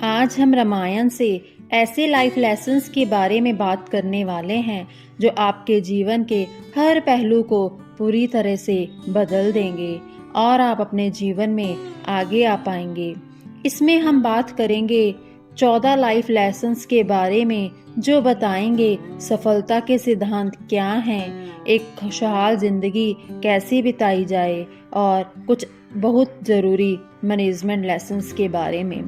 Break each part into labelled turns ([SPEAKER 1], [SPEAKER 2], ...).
[SPEAKER 1] आज हम रामायण से ऐसे लाइफ लेसन्स के बारे में बात करने वाले हैं जो आपके जीवन के हर पहलू को पूरी तरह से बदल देंगे और आप अपने जीवन में आगे आ पाएंगे। इसमें हम बात करेंगे 14 लाइफ लेसन्स के बारे में जो बताएंगे सफलता के सिद्धांत क्या हैं, एक खुशहाल जिंदगी कैसे बिताई जाए और कुछ बहुत ज़रूरी मैनेजमेंट लेसन्स के बारे में।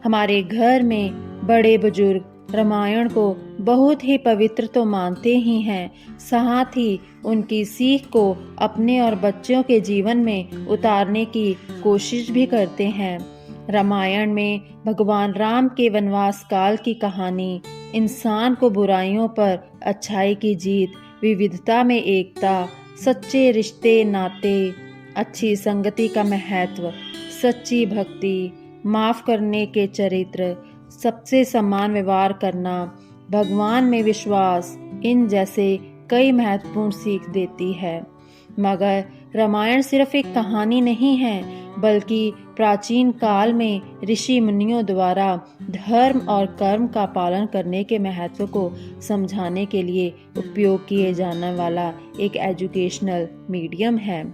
[SPEAKER 1] हमारे घर में बड़े बुजुर्ग रामायण को बहुत ही पवित्र तो मानते ही हैं, साथ ही उनकी सीख को अपने और बच्चों के जीवन में उतारने की कोशिश भी करते हैं। रामायण में भगवान राम के वनवास काल की कहानी इंसान को बुराइयों पर अच्छाई की जीत, विविधता में एकता, सच्चे रिश्ते नाते, अच्छी संगति का महत्व, सच्ची भक्ति, माफ करने के चरित्र, सबसे समान व्यवहार करना, भगवान में विश्वास, इन जैसे कई महत्वपूर्ण सीख देती है। मगर रामायण सिर्फ एक कहानी नहीं है, बल्कि प्राचीन काल में ऋषि मुनियों द्वारा धर्म और कर्म का पालन करने के महत्व को समझाने के लिए उपयोग किए जाने वाला एक एजुकेशनल मीडियम है।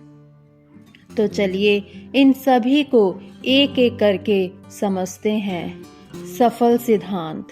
[SPEAKER 1] तो चलिए इन सभी को एक एक करके समझते हैं। सफल सिद्धांत।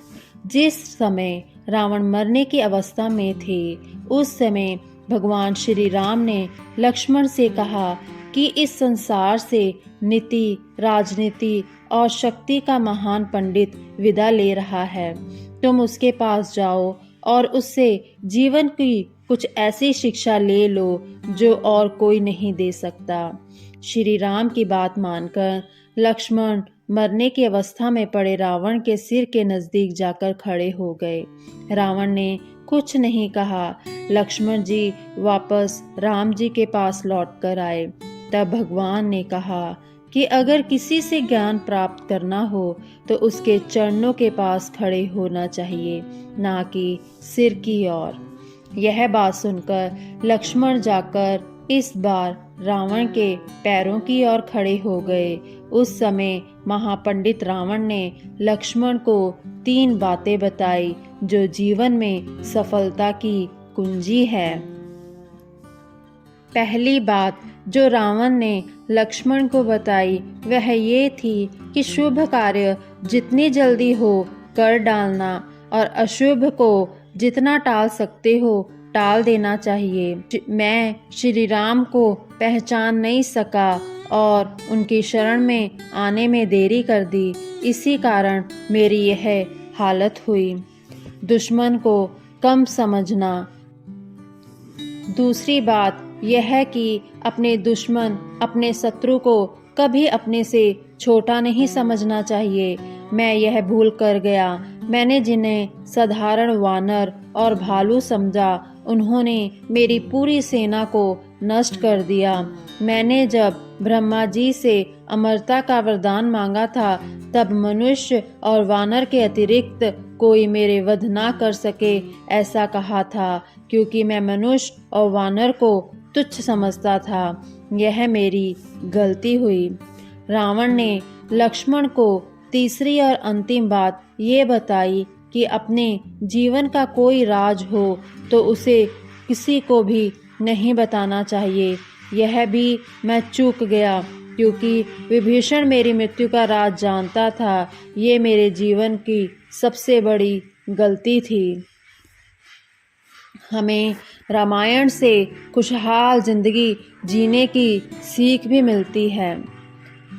[SPEAKER 1] जिस समय रावण मरने की अवस्था में थे, उस समय भगवान श्री राम ने लक्ष्मण से कहा कि इस संसार से नीति, राजनीति और शक्ति का महान पंडित विदा ले रहा है। तुम उसके पास जाओ और उससे जीवन की कुछ ऐसी शिक्षा ले लो जो और कोई नहीं दे सकता। श्री राम की बात मानकर लक्ष्मण मरने की अवस्था में पड़े रावण के सिर के नजदीक जाकर खड़े हो गए। रावण ने कुछ नहीं कहा। लक्ष्मण जी वापस राम जी के पास लौट कर आए। तब भगवान ने कहा कि अगर किसी से ज्ञान प्राप्त करना हो तो उसके चरणों के पास खड़े होना चाहिए, ना कि सिर की ओर। यह बात सुनकर लक्ष्मण जाकर इस बार रावण के पैरों की ओर खड़े हो गए। उस समय महापंडित रावण ने लक्ष्मण को 3 बातें बताई जो जीवन में सफलता की कुंजी है। पहली बात जो रावण ने लक्ष्मण को बताई वह ये थी कि शुभ कार्य जितनी जल्दी हो कर डालना और अशुभ को जितना टाल सकते हो टाल देना चाहिए। मैं श्री राम को पहचान नहीं सका और उनकी शरण में आने में देरी कर दी, इसी कारण मेरी यह हालत हुई। दुश्मन को कम समझना। दूसरी बात यह है कि अपने दुश्मन, अपने शत्रु को कभी अपने से छोटा नहीं समझना चाहिए। मैं यह भूल कर गया। मैंने जिन्हें साधारण वानर और भालू समझा, उन्होंने मेरी पूरी सेना को नष्ट कर दिया। मैंने जब ब्रह्मा जी से अमरता का वरदान मांगा था, तब मनुष्य और वानर के अतिरिक्त कोई मेरे वध ना कर सके ऐसा कहा था, क्योंकि मैं मनुष्य और वानर को तुच्छ समझता था। यह मेरी गलती हुई। रावण ने लक्ष्मण को तीसरी और अंतिम बात ये बताई कि अपने जीवन का कोई राज हो तो उसे किसी को भी नहीं बताना चाहिए। यह भी मैं चूक गया, क्योंकि विभीषण मेरी मृत्यु का राज जानता था। ये मेरे जीवन की सबसे बड़ी गलती थी। हमें रामायण से खुशहाल जिंदगी जीने की सीख भी मिलती है।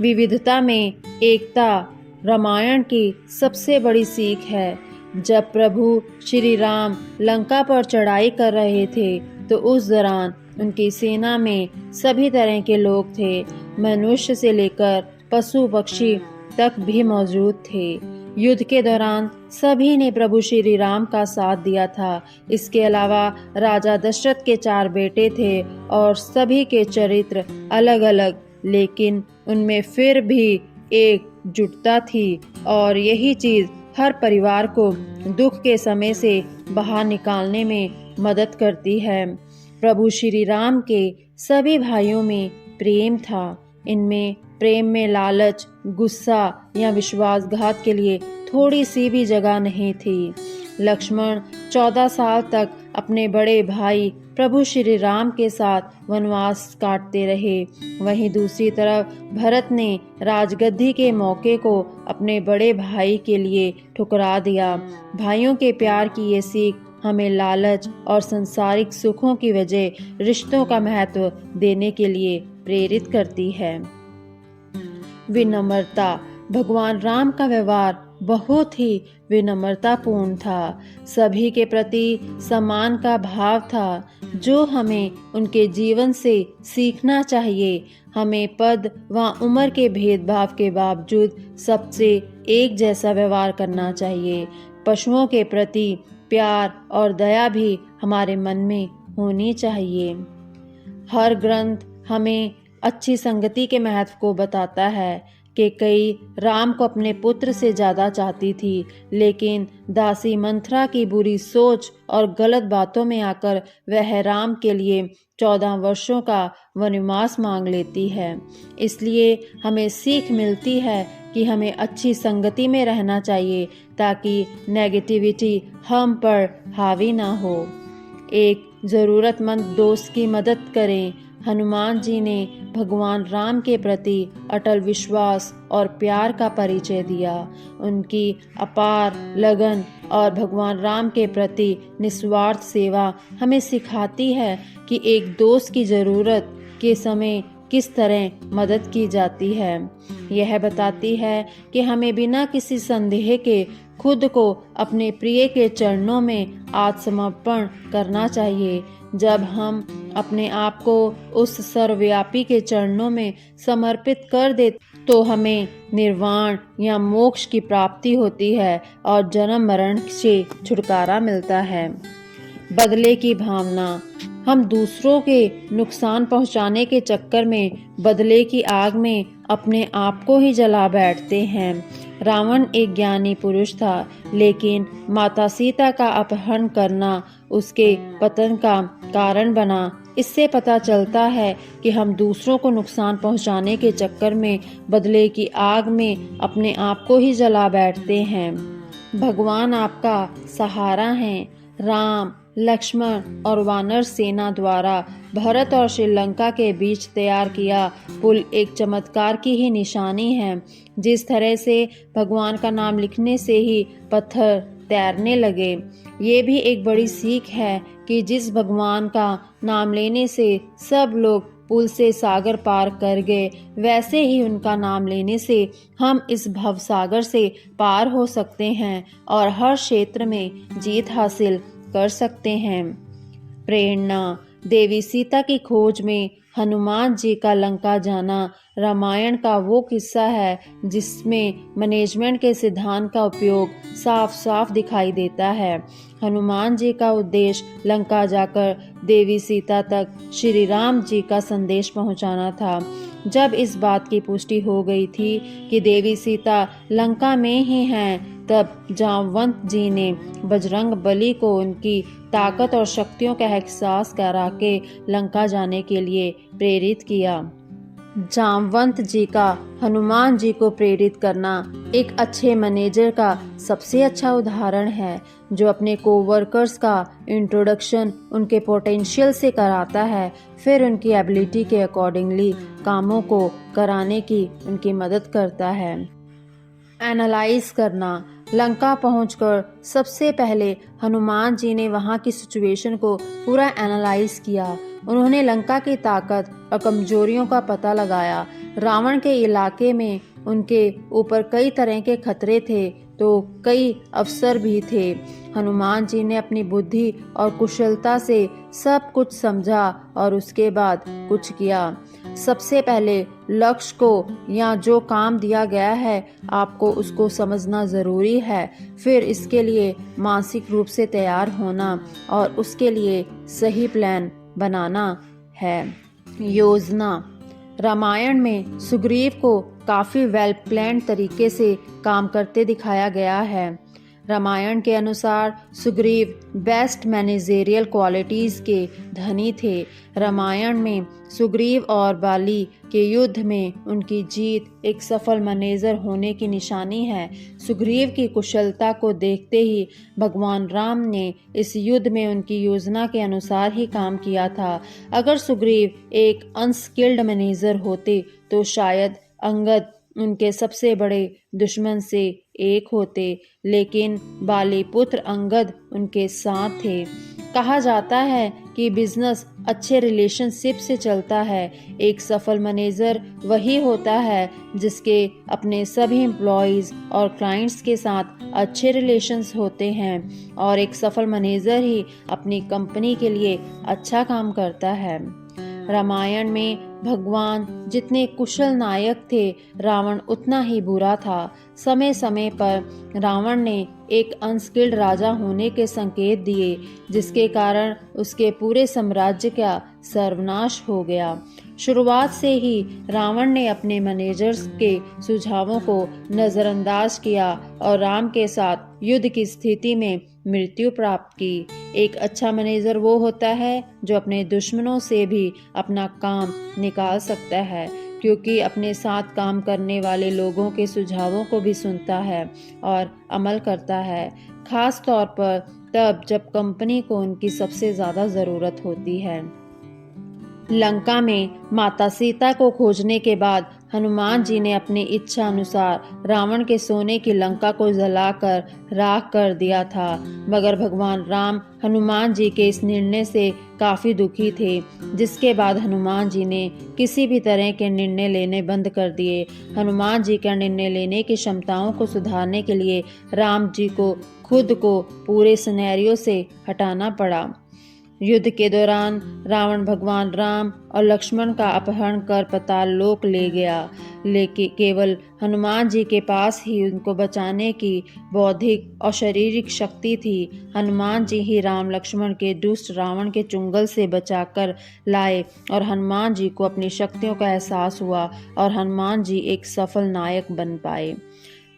[SPEAKER 1] विविधता में एकता रामायण की सबसे बड़ी सीख है। जब प्रभु श्री राम लंका पर चढ़ाई कर रहे थे तो उस दौरान उनकी सेना में सभी तरह के लोग थे। मनुष्य से लेकर पशु पक्षी तक भी मौजूद थे। युद्ध के दौरान सभी ने प्रभु श्री राम का साथ दिया था। इसके अलावा राजा दशरथ के 4 बेटे थे और सभी के चरित्र अलग अलग, लेकिन उनमें फिर भी एकजुटता थी और यही चीज हर परिवार को दुख के समय से बाहर निकालने में मदद करती है। प्रभु श्री राम के सभी भाइयों में प्रेम था। इनमें प्रेम में लालच, गुस्सा या विश्वासघात के लिए थोड़ी सी भी जगह नहीं थी। लक्ष्मण 14 साल तक अपने बड़े भाई प्रभु श्री राम के साथ वनवास काटते रहे। वहीं दूसरी तरफ भरत ने राजगद्दी के मौके को अपने बड़े भाई के लिए ठुकरा दिया। भाइयों के प्यार की ये सीख हमें लालच और संसारिक सुखों की वजह रिश्तों का महत्व देने के लिए प्रेरित करती है। विनम्रता। भगवान राम का व्यवहार बहुत ही विनम्रतापूर्ण था। सभी के प्रति सम्मान का भाव था, जो हमें उनके जीवन से सीखना चाहिए। हमें पद व उम्र के भेदभाव के बावजूद सबसे एक जैसा व्यवहार करना चाहिए। पशुओं के प्रति प्यार और दया भी हमारे मन में होनी चाहिए। हर ग्रंथ हमें अच्छी संगति के महत्व को बताता है कि कई राम को अपने पुत्र से ज़्यादा चाहती थी, लेकिन दासी मंथरा की बुरी सोच और गलत बातों में आकर वह राम के लिए 14 वर्षों का वनवास मांग लेती है। इसलिए हमें सीख मिलती है कि हमें अच्छी संगति में रहना चाहिए ताकि नेगेटिविटी हम पर हावी ना हो। एक ज़रूरतमंद दोस्त की मदद करें। हनुमान जी ने भगवान राम के प्रति अटल विश्वास और प्यार का परिचय दिया। उनकी अपार लगन और भगवान राम के प्रति निस्वार्थ सेवा हमें सिखाती है कि एक दोस्त की ज़रूरत के समय किस तरह मदद की जाती है। यह बताती है कि हमें बिना किसी संदेह के खुद को अपने प्रिय के चरणों में आत्मसमर्पण करना चाहिए। जब हम अपने आप को उस सर्वव्यापी के चरणों में समर्पित कर दे तो हमें निर्वाण या मोक्ष की प्राप्ति होती है और जन्म मरण से छुटकारा मिलता है। बदले की भावना। हम दूसरों के नुकसान पहुंचाने के चक्कर में बदले की आग में अपने आप को ही जला बैठते हैं। रावण एक ज्ञानी पुरुष था, लेकिन माता सीता का अपहरण करना उसके पतन का कारण बना। इससे पता चलता है कि हम दूसरों को नुकसान पहुंचाने के चक्कर में बदले की आग में अपने आप को ही जला बैठते हैं। भगवान आपका सहारा हैं। राम, लक्ष्मण और वानर सेना द्वारा भारत और श्रीलंका के बीच तैयार किया पुल एक चमत्कार की ही निशानी है। जिस तरह से भगवान का नाम लिखने से ही पत्थर तैरने लगे, ये भी एक बड़ी सीख है कि जिस भगवान का नाम लेने से सब लोग पुल से सागर पार कर गए, वैसे ही उनका नाम लेने से हम इस भवसागर से पार हो सकते हैं और हर क्षेत्र में जीत हासिल कर सकते हैं। प्रेरणा। देवी सीता की खोज में हनुमान जी का लंका जाना रामायण का वो किस्सा है जिसमें मैनेजमेंट के सिद्धांत का उपयोग साफ साफ दिखाई देता है। हनुमान जी का उद्देश्य लंका जाकर देवी सीता तक श्री राम जी का संदेश पहुंचाना था। जब इस बात की पुष्टि हो गई थी कि देवी सीता लंका में ही हैं, तब जामवंत जी ने बजरंग बली को उनकी ताकत और शक्तियों का एहसास करा के लंका जाने के लिए प्रेरित किया। जामवंत जी का हनुमान जी को प्रेरित करना एक अच्छे मैनेजर का सबसे अच्छा उदाहरण है, जो अपने कोवर्कर्स का इंट्रोडक्शन उनके पोटेंशियल से कराता है, फिर उनकी एबिलिटी के अकॉर्डिंगली कामों को कराने की उनकी मदद करता है। एनालाइज करना। लंका पहुंचकर सबसे पहले हनुमान जी ने वहां की सिचुएशन को पूरा एनालाइज किया। उन्होंने लंका की ताकत और कमजोरियों का पता लगाया। रावण के इलाके में उनके ऊपर कई तरह के खतरे थे, तो कई अवसर भी थे। हनुमान जी ने अपनी बुद्धि और कुशलता से सब कुछ समझा और उसके बाद कुछ किया। सबसे पहले लक्ष्य को या जो काम दिया गया है आपको उसको समझना ज़रूरी है। फिर इसके लिए मानसिक रूप से तैयार होना और उसके लिए सही प्लान बनाना है। योजना। रामायण में सुग्रीव को काफ़ी वेल प्लान्ड तरीके से काम करते दिखाया गया है। रामायण के अनुसार सुग्रीव बेस्ट मैनेजेरियल क्वालिटीज़ के धनी थे। रामायण में सुग्रीव और बाली के युद्ध में उनकी जीत एक सफल मैनेजर होने की निशानी है। सुग्रीव की कुशलता को देखते ही भगवान राम ने इस युद्ध में उनकी योजना के अनुसार ही काम किया था। अगर सुग्रीव एक अनस्किल्ड मैनेजर होते तो शायद अंगद उनके सबसे बड़े दुश्मन से एक होते, लेकिन बाली पुत्र अंगद उनके साथ थे। कहा जाता है कि बिजनेस अच्छे रिलेशनशिप से चलता है। एक सफल मैनेजर वही होता है जिसके अपने सभी एम्प्लॉयज़ और क्लाइंट्स के साथ अच्छे रिलेशंस होते हैं, और एक सफल मैनेजर ही अपनी कंपनी के लिए अच्छा काम करता है। रामायण में भगवान जितने कुशल नायक थे, रावण उतना ही बुरा था। समय समय पर रावण ने एक अनस्किल्ड राजा होने के संकेत दिए, जिसके कारण उसके पूरे साम्राज्य का सर्वनाश हो गया। शुरुआत से ही रावण ने अपने मैनेजर्स के सुझावों को नज़रअंदाज किया और राम के साथ युद्ध की स्थिति में मृत्यु प्राप्त की। एक अच्छा मैनेजर वो होता है जो अपने दुश्मनों से भी अपना काम निकाल सकता है, क्योंकि अपने साथ काम करने वाले लोगों के सुझावों को भी सुनता है और अमल करता है, खास तौर पर तब जब कंपनी को उनकी सबसे ज़्यादा ज़रूरत होती है। लंका में माता सीता को खोजने के बाद हनुमान जी ने अपनी इच्छा अनुसार रावण के सोने की लंका को जलाकर राख कर दिया था, मगर भगवान राम हनुमान जी के इस निर्णय से काफ़ी दुखी थे, जिसके बाद हनुमान जी ने किसी भी तरह के निर्णय लेने बंद कर दिए। हनुमान जी का निर्णय लेने की क्षमताओं को सुधारने के लिए राम जी को खुद को पूरे सिनेरियो से हटाना पड़ा। युद्ध के दौरान रावण भगवान राम और लक्ष्मण का अपहरण कर पाताल लोक ले गया, लेकिन केवल हनुमान जी के पास ही उनको बचाने की बौद्धिक और शारीरिक शक्ति थी। हनुमान जी ही राम लक्ष्मण के दुष्ट रावण के चुंगल से बचाकर लाए और हनुमान जी को अपनी शक्तियों का एहसास हुआ और हनुमान जी एक सफल नायक बन पाए।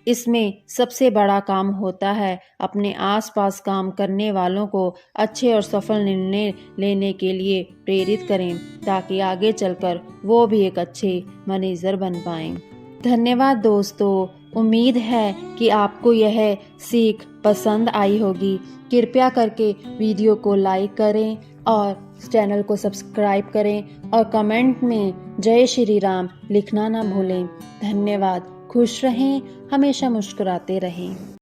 [SPEAKER 1] इसमें सबसे बड़ा काम होता है अपने आसपास काम करने वालों को अच्छे और सफल निर्णय लेने के लिए प्रेरित करें, ताकि आगे चलकर वो भी एक अच्छे मैनेजर बन पाएं। धन्यवाद दोस्तों, उम्मीद है कि आपको यह सीख पसंद आई होगी। कृपया करके वीडियो को लाइक करें और चैनल को सब्सक्राइब करें और कमेंट में जय श्री राम लिखना ना भूलें। धन्यवाद। खुश रहें, हमेशा मुस्कुराते रहें।